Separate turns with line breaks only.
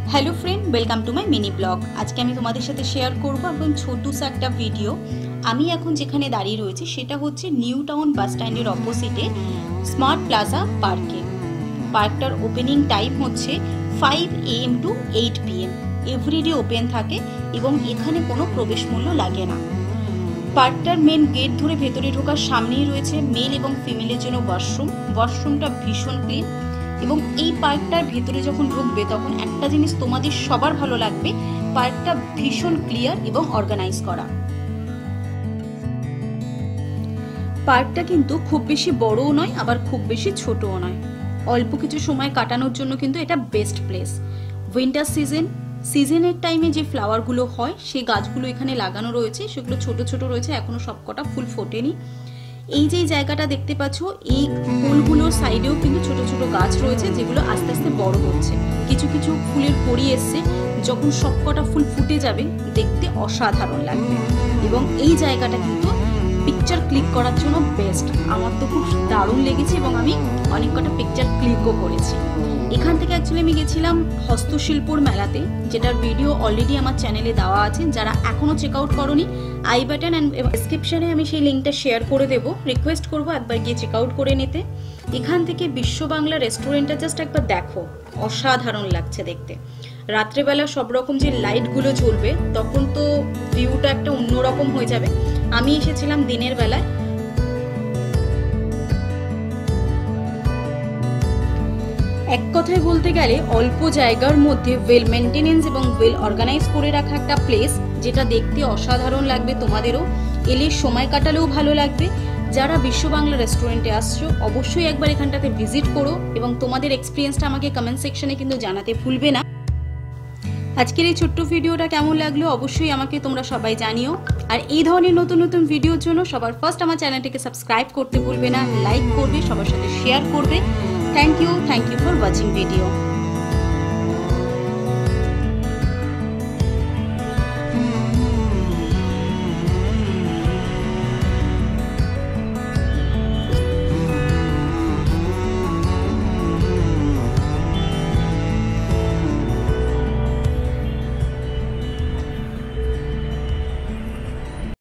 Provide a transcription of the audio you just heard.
Hello friend, welcome to my mini vlog. आज के तुम्हारे साथे शेयर करब एकदम छोटू सा एक भिडियो। আমি এখন যেখানে দাঁড়িয়ে রয়েছি সেটা হচ্ছে নিউ টাউন বাস স্ট্যান্ডের অপোজিটে স্মার্ট প্লাজা পার্কে। পার্কটার ওপেনিং টাইম হচ্ছে 5 AM to 8 PM। Everyday open থাকে এবং এখানে কোনো প্রবেশ মূল্য লাগে না। পার্কটার মেন গেট ধরে ভেতরে ঢোকার সামনেই রয়েছে মেল এবং ফিমেলের জন্য ওয়াশরুম। ওয়াশরুমটা ভীষণ ক্লিন এবং এই পার্কটার ভেতরে যখন ঢুকবে তখন একটা জিনিস তোমাদের সবার ভালো লাগবে, পার্কটা ভীষণ ক্লিয়ার এবং অর্গানাইজ করা। পার্কটা কিন্তু খুব বেশি বড়ও নয় আবার খুব বেশি ছোটও নয়, অল্প কিছু সময় কাটানোর জন্য কিন্তু এটা বেস্ট প্লেস। উইন্টার সিজনের টাইমে যে ফ্লাওয়ারগুলো হয় সেই গাছগুলো এখানে লাগানো রয়েছে, সেগুলো ছোট ছোট রয়েছে, এখনো সবকটা ফুল ফোটেনি। এই যে জায়গাটা দেখতে পাচ্ছ, এই ফুলগুলোর সাইডেও কিন্তু ছোট ছোট গাছ রয়েছে যেগুলো আস্তে আস্তে বড় হচ্ছে। কিছু কিছু ফুলের কড়ি এসছে, যখন সবকটা ফুল ফুটে যাবে দেখতে অসাধারণ লাগবে। এবং এই জায়গাটা কিন্তু পিকচার ক্লিক করার জন্য বেস্ট। আমার তো খুব দারুণ লেগেছে এবং আমি অনেক কটা পিকচার ক্লিকও করেছি। এখান থেকে অ্যাকচুয়ালি আমি গেছিলাম হস্তশিল্পর মেলাতে, যেটার ভিডিও অলরেডি আমার চ্যানেলে দেওয়া আছে। যারা এখনো চেক আউট করোনি, আই বাটন অ্যান্ড ডেসক্রিপশনে আমি সেই লিঙ্কটা শেয়ার করে দেবো। রিকোয়েস্ট করবো একবার গিয়ে চেক আউট করে নিতে। এখান থেকে বিশ্ব বাংলা রেস্টুরেন্টটা জাস্ট একবার দেখো, অসাধারণ লাগছে দেখতে। রাত্রেবেলা সব রকম যে লাইটগুলো জ্বলবে তখন তো ভিউটা একটা অন্যরকম হয়ে যাবে। আমি এসেছিলাম দিনের বেলায়। এক কথায় বলতে গেলে অল্প জায়গার মধ্যে ওয়েল মেনটেনেন্স এবং ওয়েল অর্গানাইজ করে রাখা একটা প্লেস, যেটা দেখতে অসাধারণ লাগবে। তোমাদেরও এলে সময় কাটালেও ভালো লাগবে। যারা বিশ্ব বাংলা রেস্টুরেন্টে আসছো অবশ্যই একবার এখানটাতে ভিজিট করো এবং তোমাদের এক্সপিরিয়েন্সটা আমাকে কমেন্ট সেকশনে কিন্তু জানাতে ভুলবে না। আজকের এই ছোট্ট ভিডিওটা কেমন লাগলো অবশ্যই আমাকে তোমরা সবাই জানিও। আর এই ধরনের নতুন নতুন ভিডিওর জন্য সবার ফার্স্ট আমার চ্যানেলটিকে সাবস্ক্রাইব করতে ভুলবে না, লাইক করবে, সবার সাথে শেয়ার করবে। Thank you for watching video.